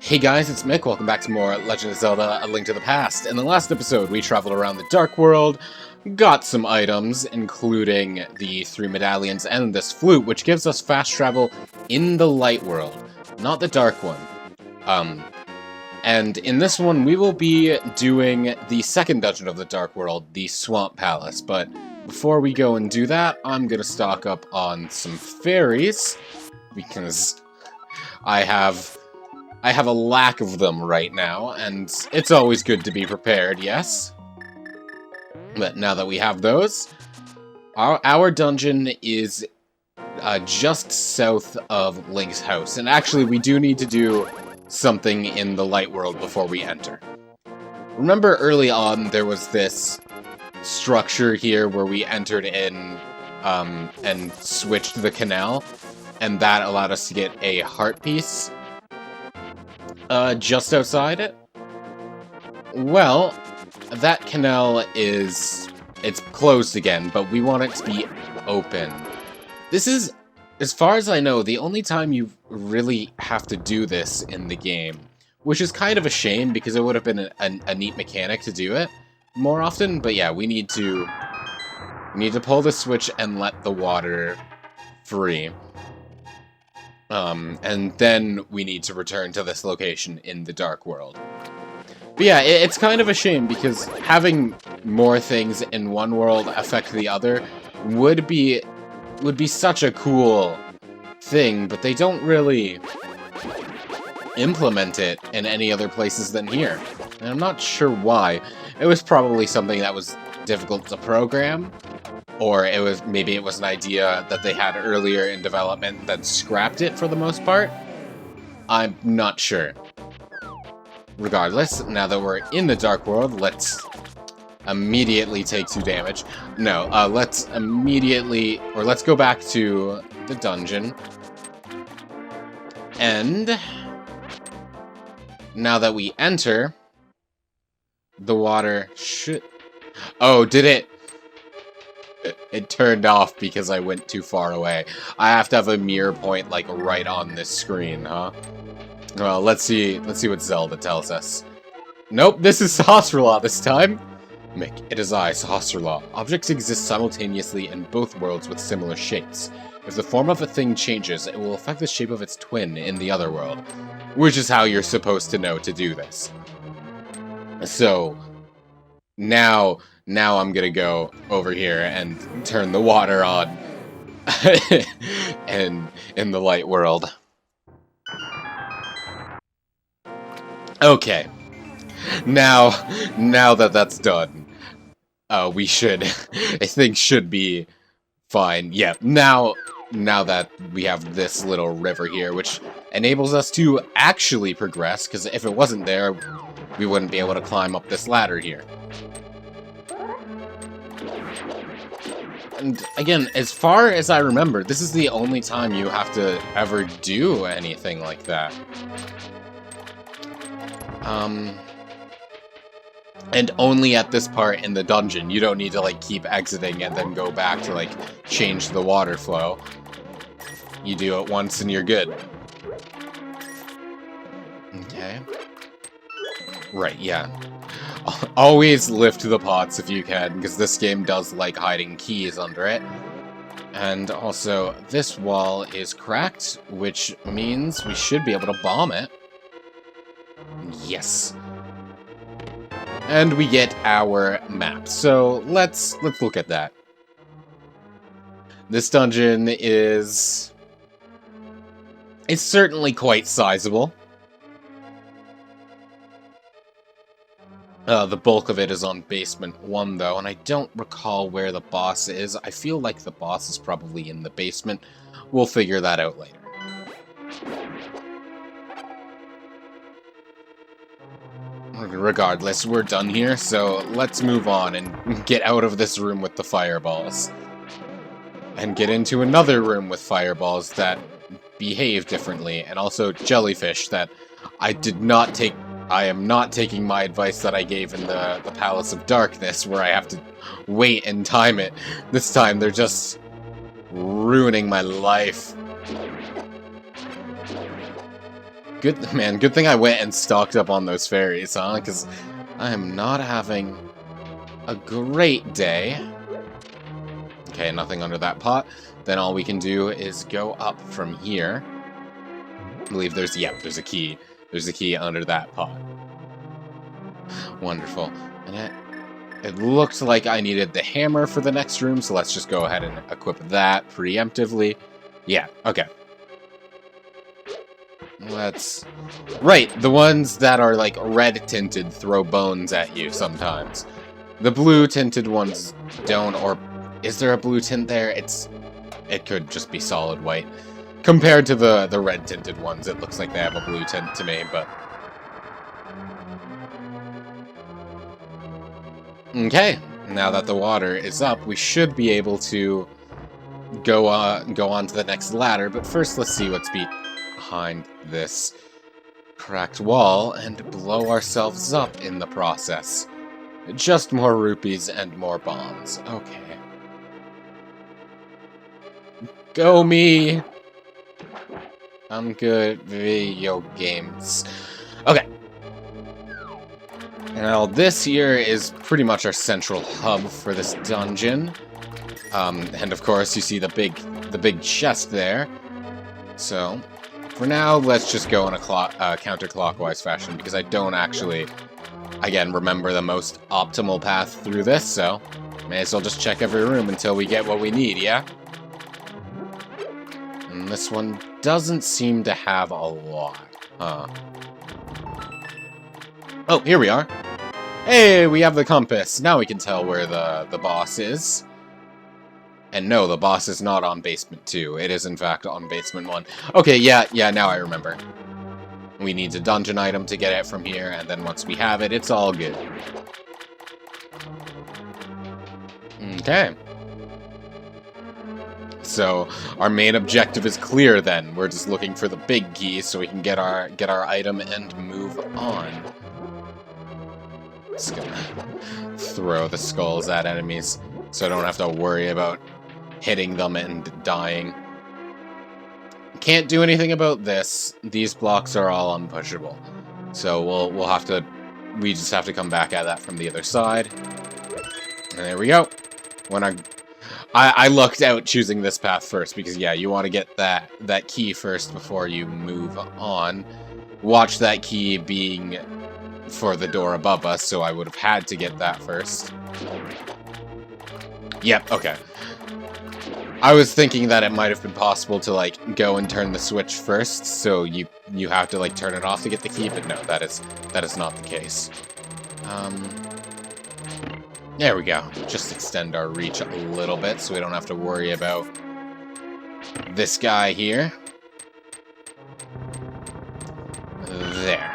Hey guys, it's Mick. Welcome back to more Legend of Zelda: A Link to the Past. In the last episode, we traveled around the Dark World, got some items, including the 3 medallions and this flute, which gives us fast travel in the Light World, not the Dark one. And in this one, we will be doing the second dungeon of the Dark World, the Swamp Palace. But before we go and do that, I'm gonna stock up on some fairies, because I have a lack of them right now, and it's always good to be prepared, yes? But now that we have those, our dungeon is just south of Link's house. And actually, we do need to do something in the Light World before we enter. Remember early on, there was this structure here where we entered in and switched the canal, and that allowed us to get a heart piece just outside it? Well, that canal it's closed again, but we want it to be open. This is, as far as I know, the only time you really have to do this in the game, which is kind of a shame because it would have been a neat mechanic to do it more often, but yeah, we need to pull the switch and let the water free. And then we need to return to this location in the Dark World. But yeah, it's kind of a shame because having more things in one world affect the other would be such a cool thing, but they don't really implement it in any other places than here. And I'm not sure why. It was probably something that was difficult to program, or maybe it was an idea that they had earlier in development that scrapped it for the most part. I'm not sure. Regardless, now that we're in the Dark World, let's immediately take 2 damage. No, let's go back to the dungeon. And now that we enter, the water should... Oh, did it? It turned off because I went too far away. I have to have a mirror point, like, right on this screen, huh? Well, let's see what Zelda tells us. Nope, this is Sahasrahla this time! Mick, it is I, Sahasrahla. Objects exist simultaneously in both worlds with similar shapes. If the form of a thing changes, it will affect the shape of its twin in the other world. Which is how you're supposed to know to do this. So, now I'm gonna go over here and turn the water on and in the Light World. Okay. Now that that's done, things should be fine. Yeah, now that we have this little river here, which enables us to actually progress, because if it wasn't there, we wouldn't be able to climb up this ladder here. And again, as far as I remember, this is the only time you have to ever do anything like that. And only at this part in the dungeon. You don't need to, like, keep exiting and then go back to, like, change the water flow. You do it once and you're good. Okay. Right, yeah. Always lift the pots if you can, because this game does like hiding keys under it. And also, this wall is cracked, which means we should be able to bomb it. Yes. And we get our map. So let's look at that. This dungeon is... It's certainly quite sizable. The bulk of it is on basement 1, though, and I don't recall where the boss is. I feel like the boss is probably in the basement. We'll figure that out later. Regardless, we're done here, so let's move on and get out of this room with the fireballs. And get into another room with fireballs that behave differently, and also jellyfish that I am not taking my advice that I gave in the Palace of Darkness, where I have to wait and time it. This time, they're just ruining my life. Good thing I went and stocked up on those fairies, huh? Because I am not having a great day. Okay, nothing under that pot. Then all we can do is go up from here. I believe there's a key. There's a key under that pot. Wonderful. And it looked like I needed the hammer for the next room, so let's just go ahead and equip that preemptively. Yeah, okay. Right, the ones that are, like, red-tinted throw bones at you sometimes. The blue-tinted ones don't, or is there a blue tint there? It could just be solid white. Compared to the red-tinted ones, it looks like they have a blue tint to me, but... Okay, now that the water is up, we should be able to go on to the next ladder, but first let's see what's behind this cracked wall and blow ourselves up in the process. Just more rupees and more bombs. Okay. Go me! I'm good at video games. Okay. Now, this here is pretty much our central hub for this dungeon. And of course, you see the big chest there. So, for now, let's just go in a counterclockwise fashion, because I don't actually, again, remember the most optimal path through this, so may as well just check every room until we get what we need, yeah? And this one doesn't seem to have a lot, huh? Oh, here we are. Hey, we have the compass. Now we can tell where the boss is. And no, the boss is not on basement 2. It is, in fact, on basement 1. Okay, yeah, now I remember. We need a dungeon item to get it from here, and then once we have it, it's all good. Okay. So, our main objective is clear, then. We're just looking for the big key so we can get our item and move on. Just gonna throw the skulls at enemies so I don't have to worry about hitting them and dying. Can't do anything about this. These blocks are all unpushable. So we just have to come back at that from the other side. And there we go. When I lucked out choosing this path first because yeah, you want to get that key first before you move on. Watch that key being for the door above us, so I would have had to get that first. Yep, okay. I was thinking that it might have been possible to, like, go and turn the switch first, so you have to, like, turn it off to get the key, but no, that is not the case. There we go. Just extend our reach a little bit so we don't have to worry about this guy here. There.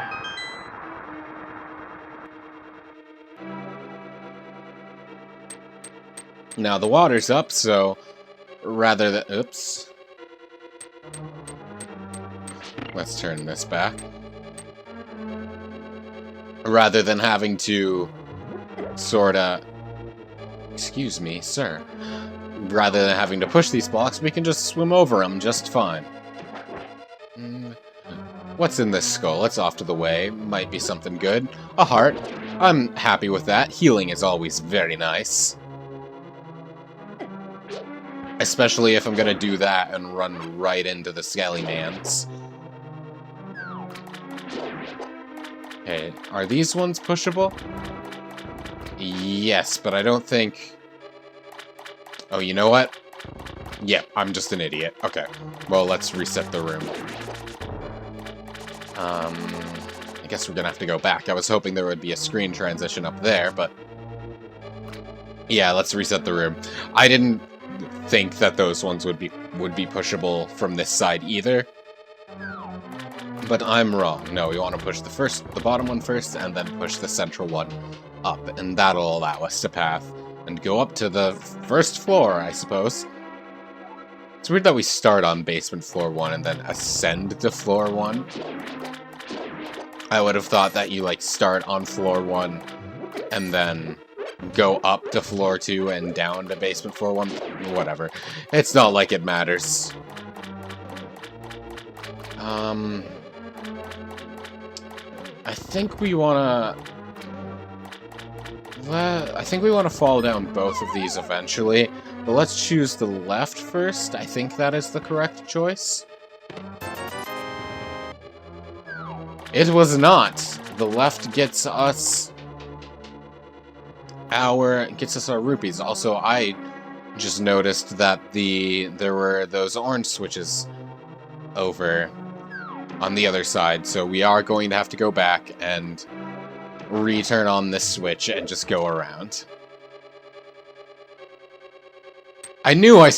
Now the water's up, so rather than... Oops. Let's turn this back. Rather than having to sorta... Excuse me, sir. Rather than having to push these blocks, we can just swim over them just fine. What's in this skull? It's off to the way. Might be something good. A heart. I'm happy with that. Healing is always very nice. Especially if I'm gonna do that and run right into the Skellymans. Okay, are these ones pushable? Yes, but I don't think... Oh, you know what? Yep, I'm just an idiot. Okay, well, let's reset the room. I guess we're gonna have to go back. I was hoping there would be a screen transition up there, but... Yeah, let's reset the room. I didn't think that those ones would be pushable from this side either. But I'm wrong. No, we want to push the bottom one first, and then push the central one up, and that'll allow us to path and go up to the first floor, I suppose. It's weird that we start on basement floor 1 and then ascend to floor 1. I would have thought that you, like, start on floor 1 and then go up to floor 2 and down to basement floor 1. Whatever. It's not like it matters. I think we wanna... I think we want to fall down both of these eventually, but let's choose the left first. I think that is the correct choice. It was not. The left gets us our rupees. Also, I just noticed that there were those orange switches over on the other side, so we are going to have to go back and return on this switch and just go around. I knew I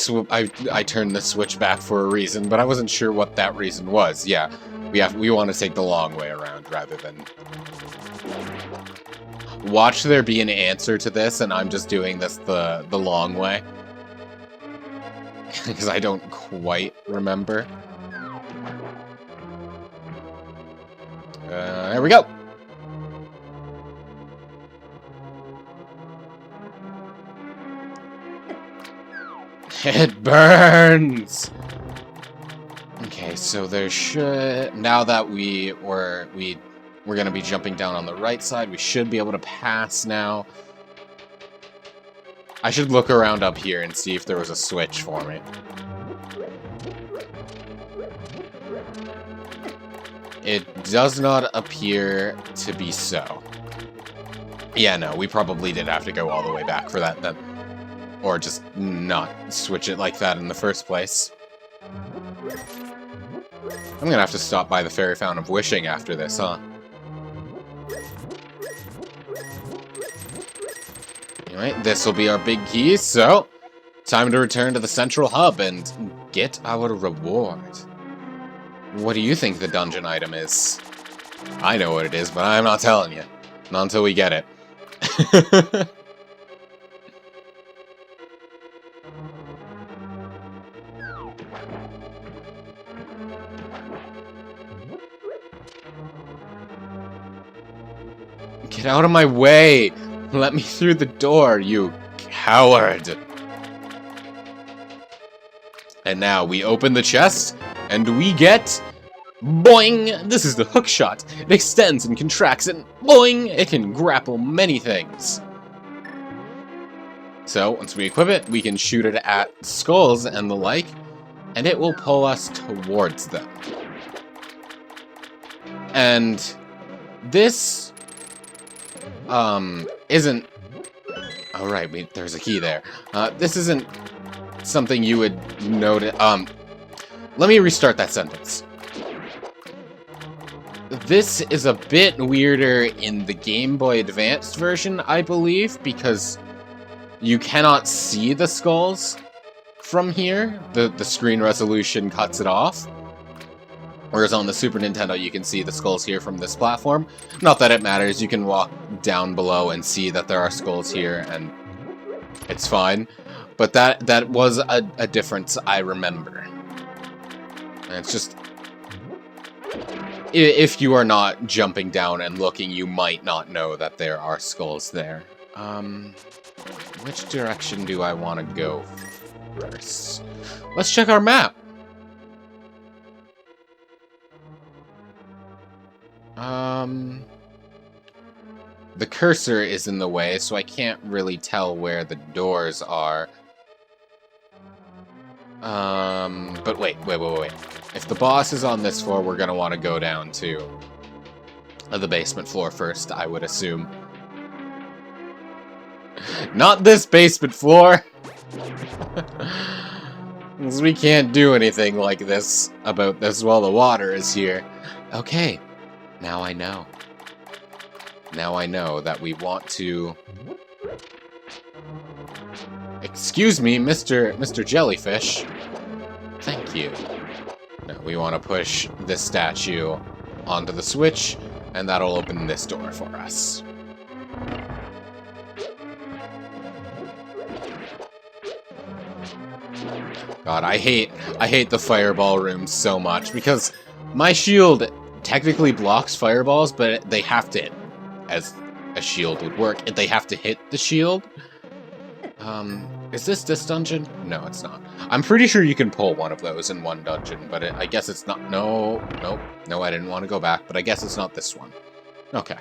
turned the switch back for a reason, but I wasn't sure what that reason was. Yeah, we want to take the long way around rather than... Watch there be an answer to this, and I'm just doing this the long way. Because I don't quite remember. There we go! It burns! Okay, so there should... Now that we're gonna be jumping down on the right side, we should be able to pass now. I should look around up here and see if there was a switch for me. It does not appear to be so. Yeah, no, we probably did have to go all the way back for that then. Or just not switch it like that in the first place. I'm gonna have to stop by the Fairy Fountain of Wishing after this, huh? Anyway, this will be our big key, so... Time to return to the central hub and get our reward. What do you think the dungeon item is? I know what it is, but I'm not telling you. Not until we get it. Get out of my way! Let me through the door, you coward! And now we open the chest, and we get... Boing! This is the hook shot. It extends and contracts, and boing! It can grapple many things. So, once we equip it, we can shoot it at skulls and the like, and it will pull us towards them. And this... isn't... Oh, right, there's a key there. This isn't something you would notice... Let me restart that sentence. This is a bit weirder in the Game Boy Advanced version, I believe, because you cannot see the skulls from here. The screen resolution cuts it off. Whereas on the Super Nintendo, you can see the skulls here from this platform. Not that it matters, you can walk down below and see that there are skulls here, and it's fine. But that was a difference I remember. And it's just... If you are not jumping down and looking, you might not know that there are skulls there. Which direction do I want to go first? Let's check our map. The cursor is in the way, so I can't really tell where the doors are. But wait. If the boss is on this floor, we're gonna want to go down to the basement floor first, I would assume. Not this basement floor! Because we can't do anything like this about this while the water is here. Okay, now I know. Now I know that we want to... Excuse me, Mr. Jellyfish. Thank you. No, we want to push this statue onto the switch, and that'll open this door for us. God, I hate the fireball room so much, because my shield technically blocks fireballs, but they have to, as a shield would work, they have to hit the shield. Is this dungeon? No, it's not. I'm pretty sure you can pull one of those in one dungeon, but I guess it's not. No, I didn't want to go back, but I guess it's not this one. Okay.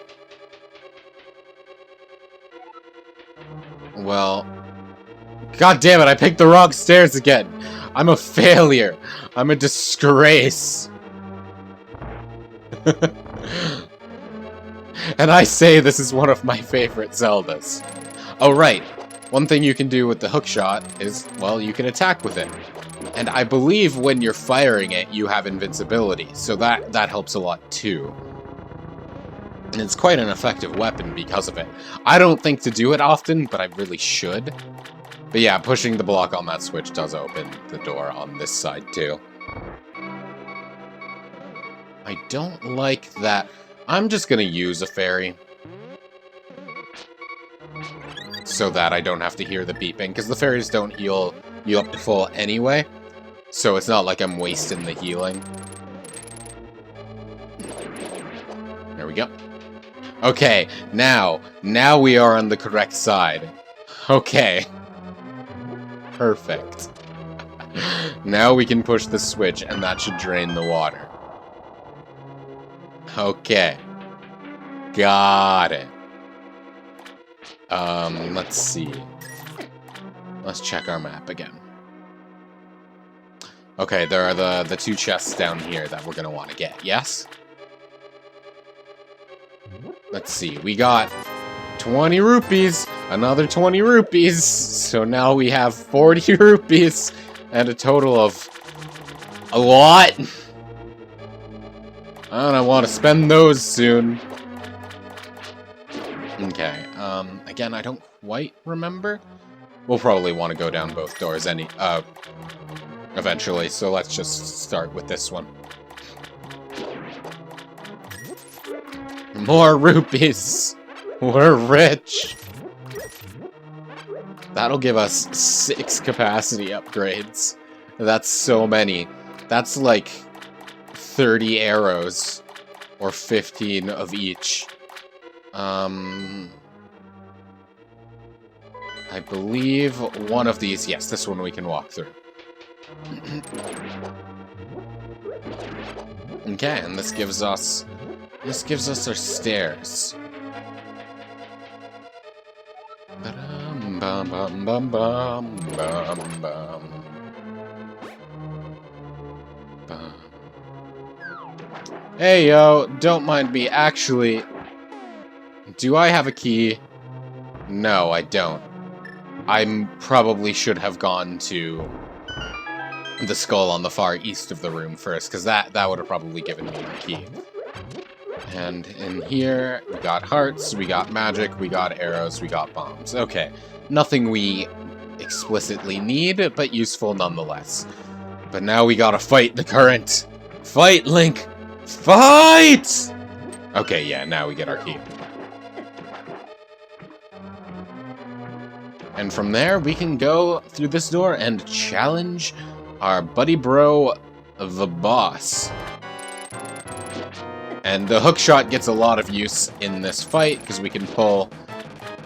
Well... God damn it, I picked the wrong stairs again! I'm a failure! I'm a disgrace! And I say this is one of my favorite Zeldas. Oh right, one thing you can do with the hookshot is, well, you can attack with it. And I believe when you're firing it, you have invincibility, so that helps a lot too. And it's quite an effective weapon because of it. I don't think to do it often, but I really should. But yeah, pushing the block on that switch does open the door on this side too. I don't like that. I'm just gonna use a fairy. So that I don't have to hear the beeping, because the fairies don't heal you up to full anyway. So it's not like I'm wasting the healing. There we go. Okay, now we are on the correct side. Okay. Perfect. Now we can push the switch, and that should drain the water. Okay. Got it. Let's see. Let's check our map again. Okay, there are the two chests down here that we're gonna want to get, yes? Let's see, we got 20 rupees, another 20 rupees, so now we have 40 rupees, and a total of a lot. And I want to spend those soon. Okay, again, I don't quite remember. We'll probably want to go down both doors eventually, so let's just start with this one. More rupees! We're rich! That'll give us 6 capacity upgrades. That's so many. That's like 30 arrows, or 15 of each. I believe one of these, yes, this one we can walk through. Okay, and this gives us our stairs. Bum, bum, bum, bum, bum, bum. Hey, yo, don't mind me. Actually, do I have a key? No, I don't. I probably should have gone to the skull on the far east of the room first, because that would have probably given me the key. And in here, we got hearts, we got magic, we got arrows, we got bombs. Okay, nothing we explicitly need, but useful nonetheless. But now we gotta fight the current. Fight, Link! Fight! Okay, yeah, now we get our key. And from there, we can go through this door and challenge our buddy bro, the boss. And the hookshot gets a lot of use in this fight, because we can pull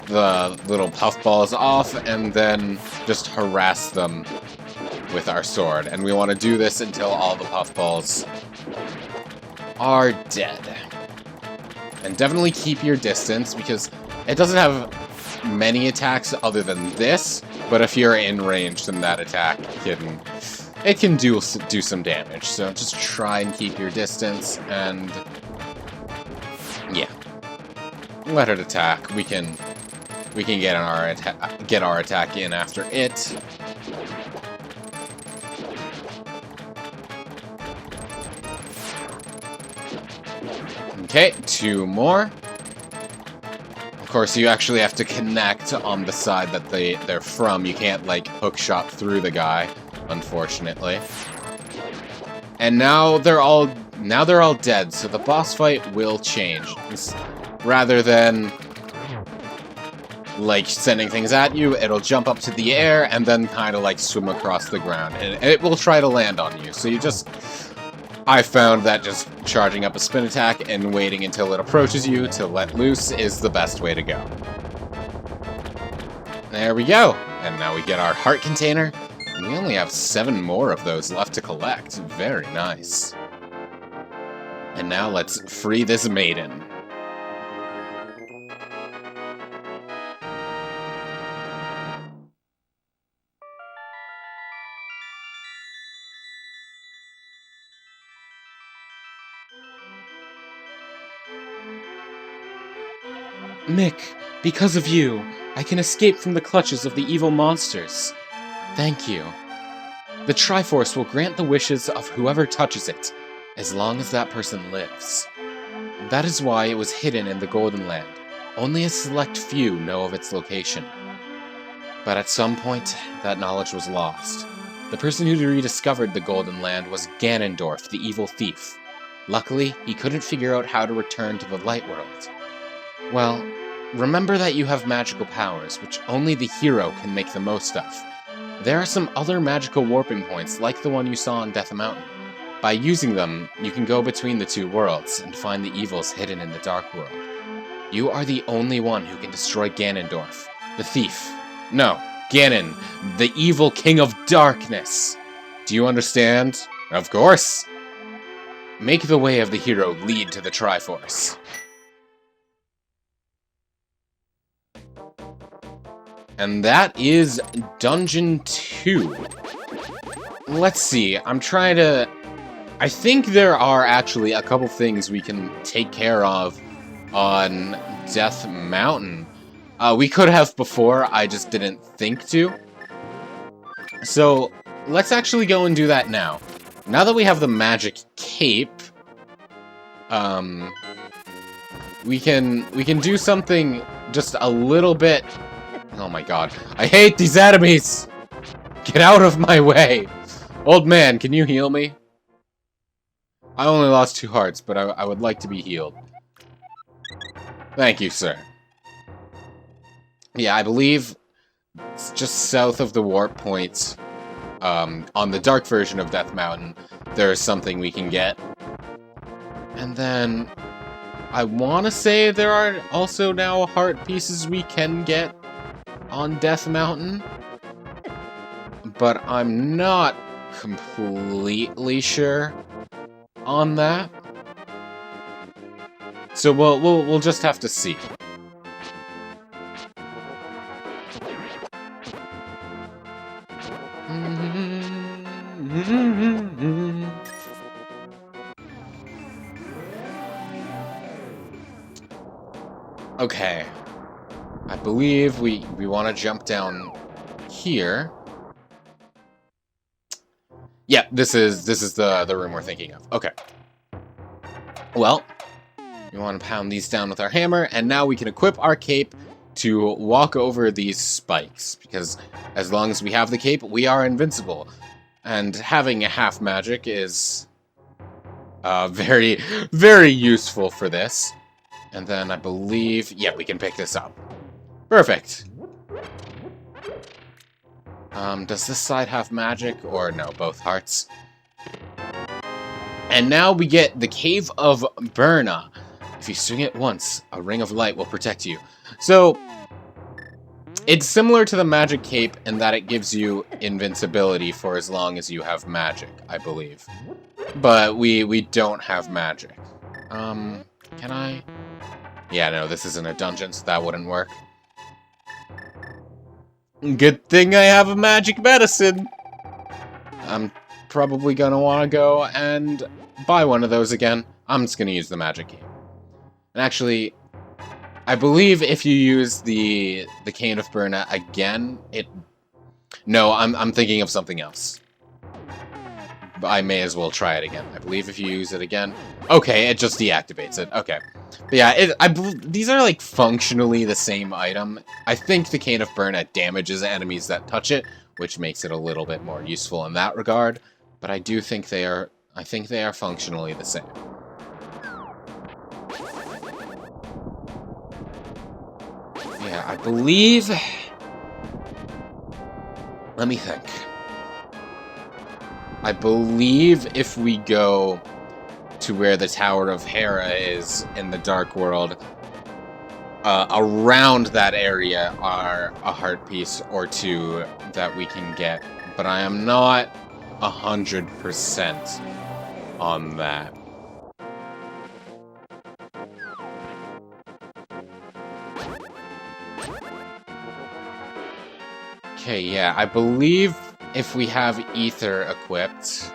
the little puffballs off and then just harass them with our sword. And we want to do this until all the puffballs are dead. And definitely keep your distance, because it doesn't have many attacks other than this, but if you're in range, then that attack can do some damage. So just try and keep your distance, and yeah, let it attack. We can get our attack in after it. Okay, 2 more. Of course, you actually have to connect on the side that they're from. You can't, like, hookshot through the guy, unfortunately. And now they're all dead, so the boss fight will change. Rather than, like, sending things at you, it'll jump up to the air and then kind of, like, swim across the ground. And it will try to land on you, so you just... I found that just charging up a spin attack and waiting until it approaches you to let loose is the best way to go. There we go! And now we get our heart container. And we only have 7 more of those left to collect. Very nice. And now let's free this maiden. Mick, because of you, I can escape from the clutches of the evil monsters. Thank you. The Triforce will grant the wishes of whoever touches it, as long as that person lives. That is why it was hidden in the Golden Land. Only a select few know of its location. But at some point, that knowledge was lost. The person who rediscovered the Golden Land was Ganondorf, the evil thief. Luckily, he couldn't figure out how to return to the Light World. Well, remember that you have magical powers, which only the hero can make the most of. There are some other magical warping points, like the one you saw on Death Mountain. By using them, you can go between the two worlds and find the evils hidden in the Dark World. You are the only one who can destroy Ganondorf, the thief. No, Ganon, the evil king of darkness. Do you understand? Of course. Make the way of the hero lead to the Triforce. And that is Dungeon 2. Let's see, I'm trying to... I think there are actually a couple things we can take care of on Death Mountain. We could have before, I just didn't think to. So, let's actually go and do that now. Now that we have the magic cape, we can do something just a little bit... Oh my god. I hate these enemies! Get out of my way! Old man, can you heal me? I only lost 2 hearts, but I would like to be healed. Thank you, sir. Yeah, I believe it's just south of the warp point, on the dark version of Death Mountain, there's something we can get. And then, I want to say there are also now heart pieces we can get on Death Mountain, but I'm not completely sure on that. So we'll just have to see. Okay. I believe we want to jump down here. Yeah, this is the room we're thinking of. Okay. Well, we want to pound these down with our hammer, and now we can equip our cape to walk over these spikes, because as long as we have the cape, we are invincible. And having a half magic is very, very useful for this. And then I believe, yeah, we can pick this up. Perfect. Does this side have magic? Or no, both hearts. And now we get the Cave of Burna. If you swing it once, a ring of light will protect you. So, it's similar to the magic cape in that it gives you invincibility for as long as you have magic, I believe. But we don't have magic. Can I? Yeah, no, this isn't a dungeon, so that wouldn't work. Good thing I have a magic medicine! I'm probably gonna want to go and buy one of those again. I'm just gonna use the magic cape. And actually, I believe if you use the Cane of Burna again, it... No, I'm thinking of something else. I may as well try it again. I believe if you use it again... Okay, it just deactivates it. Okay. But yeah, these are like functionally the same item. I think the Cane of Burna damages enemies that touch it, which makes it a little bit more useful in that regard. But I do think they are... I think they are functionally the same. Yeah, I believe... Let me think. I believe if we go to where the Tower of Hera is in the Dark World, around that area are a heart piece or 2 that we can get. But I am not 100% on that. Okay, yeah, I believe if we have Ether equipped...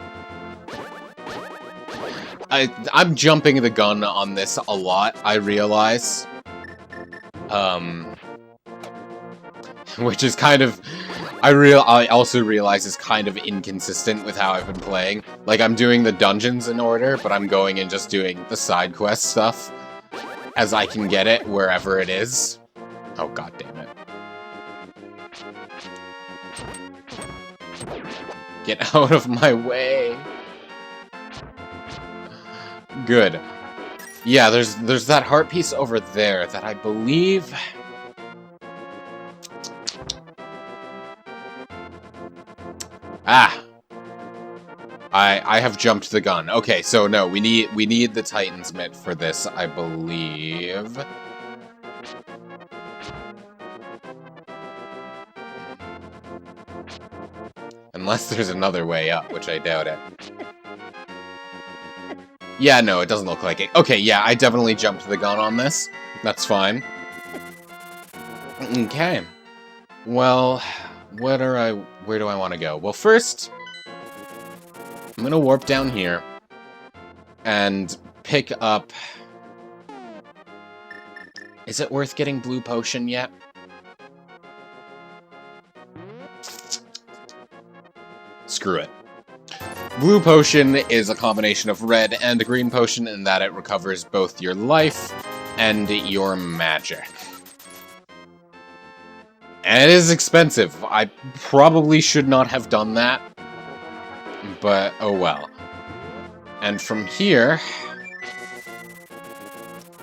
I'm jumping the gun on this a lot, I realize. Which is kind of... I also realize is kind of inconsistent with how I've been playing. Like, I'm doing the dungeons in order, but I'm going and just doing the side quest stuff as I can get it wherever it is. Oh, god damn it. Get out of my way. Good. Yeah, there's that heart piece over there that I believe... Ah! I have jumped the gun. Okay, so no, we need the Titan's Mitt for this, I believe. Unless there's another way up, which I doubt it. Yeah, no, it doesn't look like it. Okay, yeah, I definitely jumped the gun on this. That's fine. Okay. Well, where do I want to go? Well, first, I'm gonna warp down here and pick up... Is it worth getting blue potion yet? Screw it. Blue potion is a combination of red and green potion in that it recovers both your life and your magic. And it is expensive. I probably should not have done that, but oh well. And from here,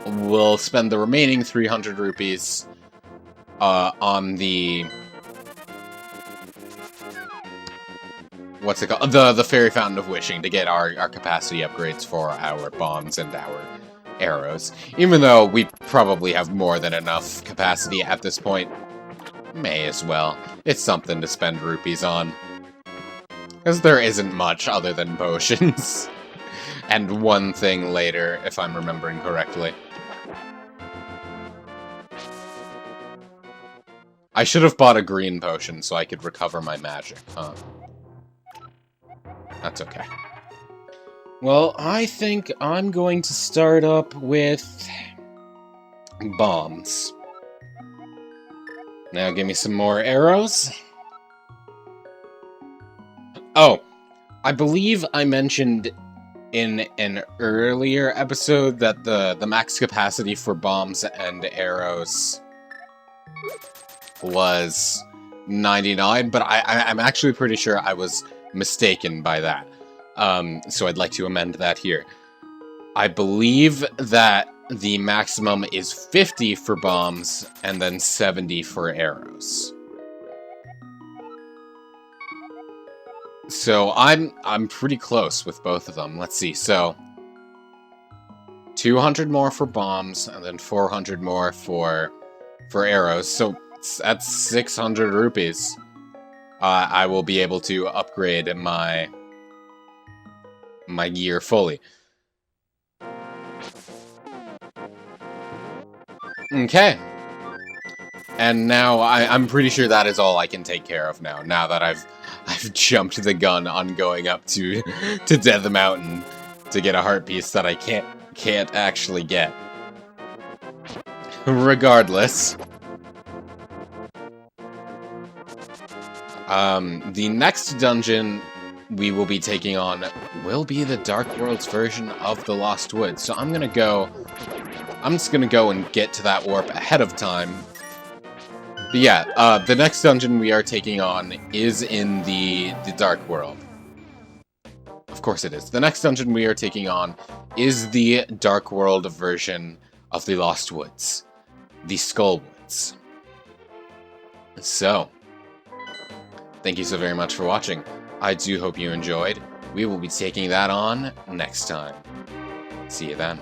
we'll spend the remaining 300 rupees on the... What's it called? The Fairy Fountain of Wishing to get our capacity upgrades for our bombs and our arrows. Even though we probably have more than enough capacity at this point. May as well. It's something to spend rupees on. Because there isn't much other than potions. And one thing later, if I'm remembering correctly. I should have bought a green potion so I could recover my magic, huh? That's okay. Well, I think I'm going to start up with bombs. Now give me some more arrows. Oh, I believe I mentioned in an earlier episode that the max capacity for bombs and arrows was 99, but I'm actually pretty sure I was mistaken by that. So I'd like to amend that here. I believe that the maximum is 50 for bombs and then 70 for arrows. So I'm pretty close with both of them. Let's see. So 200 more for bombs and then 400 more for arrows. So that's 600 rupees. I will be able to upgrade my gear fully. Okay. And now I'm pretty sure that is all I can take care of now. Now that I've jumped the gun on going up to Death Mountain to get a heart piece that I can't actually get. Regardless. The next dungeon we will be taking on will be the Dark World's version of the Lost Woods. So I'm just gonna go and get to that warp ahead of time. But yeah, the next dungeon we are taking on is in the Dark World. Of course it is. The next dungeon we are taking on is the Dark World version of the Lost Woods. The Skull Woods. So, thank you so very much for watching. I do hope you enjoyed. We will be taking that on next time. See you then.